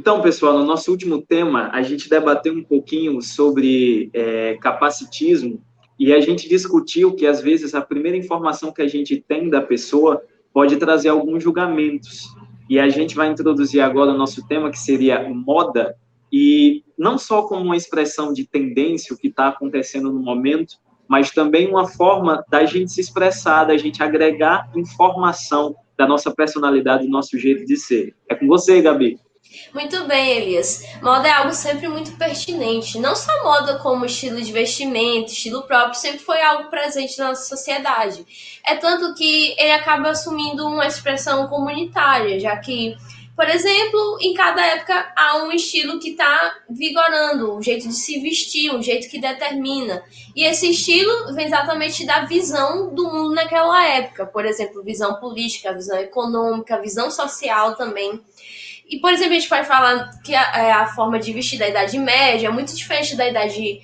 Então, pessoal, no nosso último tema, a gente debateu um pouquinho sobre capacitismo e a gente discutiu que, às vezes, a primeira informação que a gente tem da pessoa pode trazer alguns julgamentos. E a gente vai introduzir agora o nosso tema, que seria moda, e não só como uma expressão de tendência, o que está acontecendo no momento, mas também uma forma da gente se expressar, da gente agregar informação da nossa personalidade, do nosso jeito de ser. É com você, Gabi. Muito bem, Elias. Moda é algo sempre muito pertinente. Não só moda como estilo de vestimento, estilo próprio, sempre foi algo presente na nossa sociedade. É tanto que ele acaba assumindo uma expressão comunitária, já que, por exemplo, em cada época há um estilo que está vigorando, um jeito de se vestir, um jeito que determina. E esse estilo vem exatamente da visão do mundo naquela época. Por exemplo, visão política, visão econômica, visão social também. E, por exemplo, a gente pode falar que a forma de vestir da Idade Média é muito diferente da Idade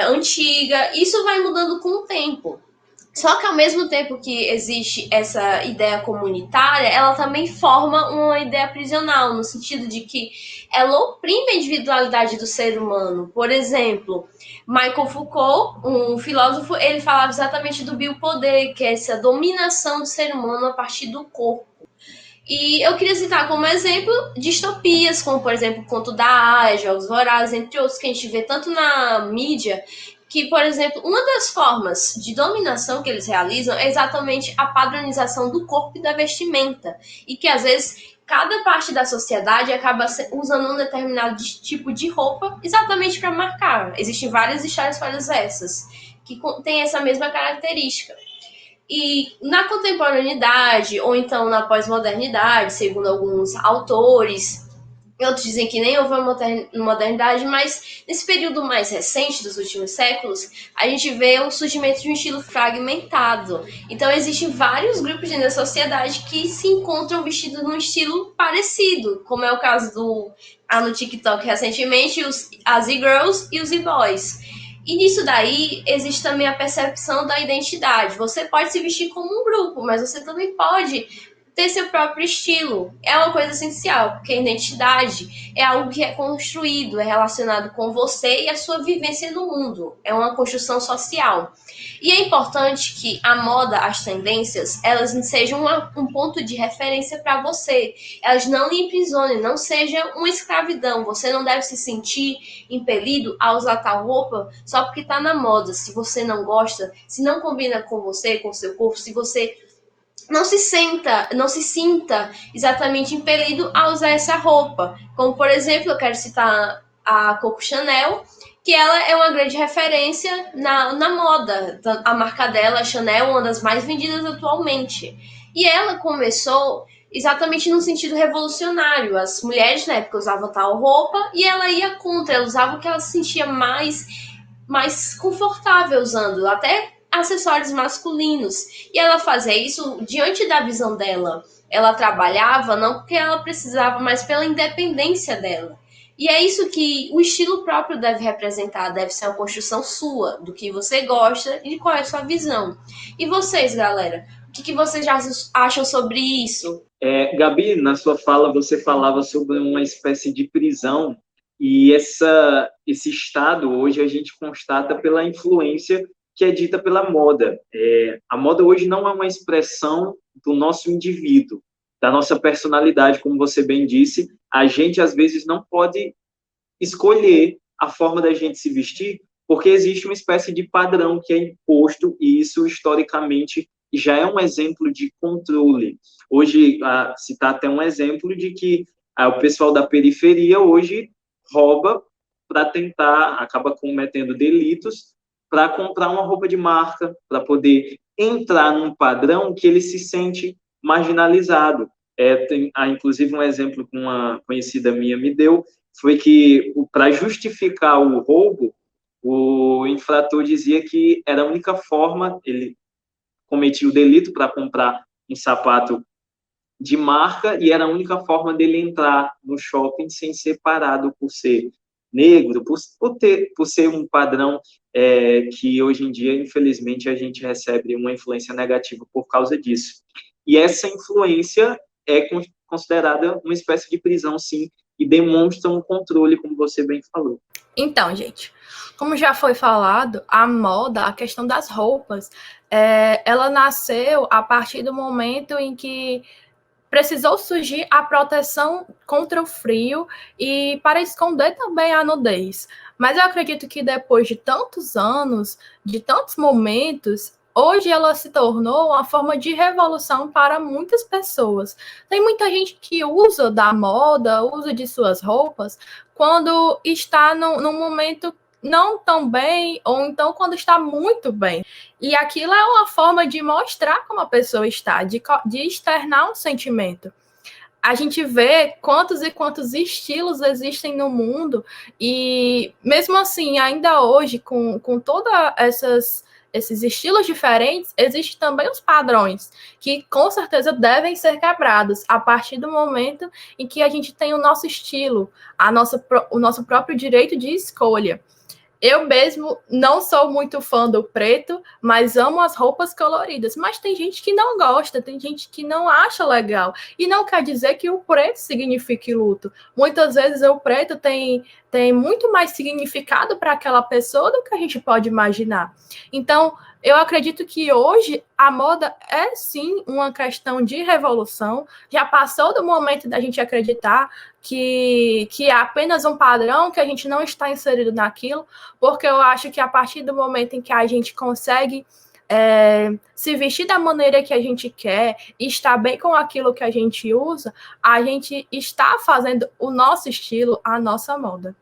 Antiga. Isso vai mudando com o tempo. Só que ao mesmo tempo que existe essa ideia comunitária, ela também forma uma ideia prisional, no sentido de que ela oprime a individualidade do ser humano. Por exemplo, Michael Foucault, um filósofo, ele falava exatamente do biopoder, que é essa dominação do ser humano a partir do corpo. E eu queria citar como exemplo distopias, como por exemplo o Conto da Aia, Jogos Vorazes, entre outros que a gente vê tanto na mídia, que, por exemplo, uma das formas de dominação que eles realizam é exatamente a padronização do corpo e da vestimenta. E que às vezes cada parte da sociedade acaba usando um determinado tipo de roupa exatamente para marcar. Existem várias histórias para essas que têm essa mesma característica. E na contemporaneidade, ou então na pós-modernidade, segundo alguns autores, outros dizem que nem houve uma modernidade, mas nesse período mais recente dos últimos séculos, a gente vê o surgimento de um estilo fragmentado. Então, existem vários grupos dentro da sociedade que se encontram vestidos num estilo parecido, como é o caso no TikTok recentemente, as e-girls e os e-boys. E nisso daí existe também a percepção da identidade. Você pode se vestir como um grupo, mas você também pode ter seu próprio estilo. É uma coisa essencial, porque a identidade é algo que é construído, é relacionado com você e a sua vivência no mundo. É uma construção social. E é importante que a moda, as tendências, elas sejam um ponto de referência para você. Elas não lhe aprisionem, não seja uma escravidão. Você não deve se sentir impelido a usar tal roupa só porque está na moda. Se você não gosta, se não combina com você, com o seu corpo, se você não se sinta exatamente impelido a usar essa roupa. Como, por exemplo, eu quero citar a Coco Chanel, que ela é uma grande referência na moda. A marca dela, a Chanel, é uma das mais vendidas atualmente. E ela começou exatamente no sentido revolucionário. As mulheres na época usavam tal roupa e ela ia contra, ela usava o que ela se sentia mais confortável usando, até acessórios masculinos. E ela fazia isso diante da visão dela. Ela trabalhava não porque ela precisava, mas pela independência dela. E é isso que o estilo próprio deve representar, deve ser uma construção sua, do que você gosta e qual é a sua visão. E vocês, galera? O que vocês já acham sobre isso? Gabi, na sua fala, você falava sobre uma espécie de prisão, e esse estado hoje a gente constata pela influência que é dita pela moda. A moda hoje não é uma expressão do nosso indivíduo, da nossa personalidade, como você bem disse. A gente, às vezes, não pode escolher a forma da gente se vestir, porque existe uma espécie de padrão que é imposto, e isso, historicamente, já é um exemplo de controle. Hoje, citar até um exemplo de que o pessoal da periferia hoje rouba para tentar, acaba cometendo delitos, para comprar uma roupa de marca, para poder entrar num padrão que ele se sente marginalizado. Inclusive, um exemplo que uma conhecida minha me deu, foi que, para justificar o roubo, o infrator dizia que era a única forma, ele cometia o delito para comprar um sapato de marca, e era a única forma dele entrar no shopping sem ser parado por ser negro, por ser um padrão que hoje em dia, infelizmente, a gente recebe uma influência negativa por causa disso. E essa influência é considerada uma espécie de prisão, sim, e demonstram um controle, como você bem falou. Então, gente, como já foi falado, a moda, a questão das roupas, ela nasceu a partir do momento em que precisou surgir a proteção contra o frio e para esconder também a nudez. Mas eu acredito que depois de tantos anos, de tantos momentos, hoje ela se tornou uma forma de revolução para muitas pessoas. Tem muita gente que usa da moda, usa de suas roupas, quando está num momento não tão bem, ou então quando está muito bem. E aquilo é uma forma de mostrar como a pessoa está, de externar um sentimento. A gente vê quantos e quantos estilos existem no mundo, e mesmo assim, ainda hoje, com todos esses estilos diferentes, existem também os padrões, que com certeza devem ser quebrados a partir do momento em que a gente tem o nosso estilo, o nosso próprio direito de escolha. Eu mesmo não sou muito fã do preto, mas amo as roupas coloridas. Mas tem gente que não gosta, tem gente que não acha legal. E não quer dizer que o preto signifique luto. Muitas vezes o preto tem muito mais significado para aquela pessoa do que a gente pode imaginar. Então, eu acredito que hoje a moda é sim uma questão de revolução. Já passou do momento da gente acreditar que é apenas um padrão, que a gente não está inserido naquilo, porque eu acho que a partir do momento em que a gente consegue se vestir da maneira que a gente quer e estar bem com aquilo que a gente usa, a gente está fazendo o nosso estilo, a nossa moda.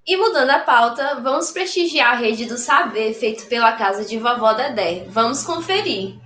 E mudando a pauta, vamos prestigiar a Rede do Saber, feito pela casa de Vovó Dedé. Vamos conferir.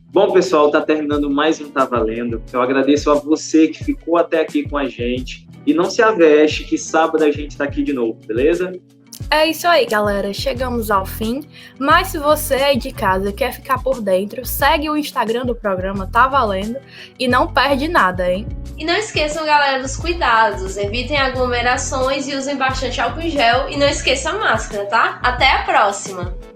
Bom, pessoal, tá terminando mais um Tá Valendo. Eu agradeço a você que ficou até aqui com a gente. E não se aveste que sábado a gente tá aqui de novo, beleza? É isso aí, galera. Chegamos ao fim. Mas se você aí de casa quer ficar por dentro, segue o Instagram do programa Tá Valendo e não perde nada, hein? E não esqueçam, galera, dos cuidados. Evitem aglomerações e usem bastante álcool em gel. E não esqueça a máscara, tá? Até a próxima!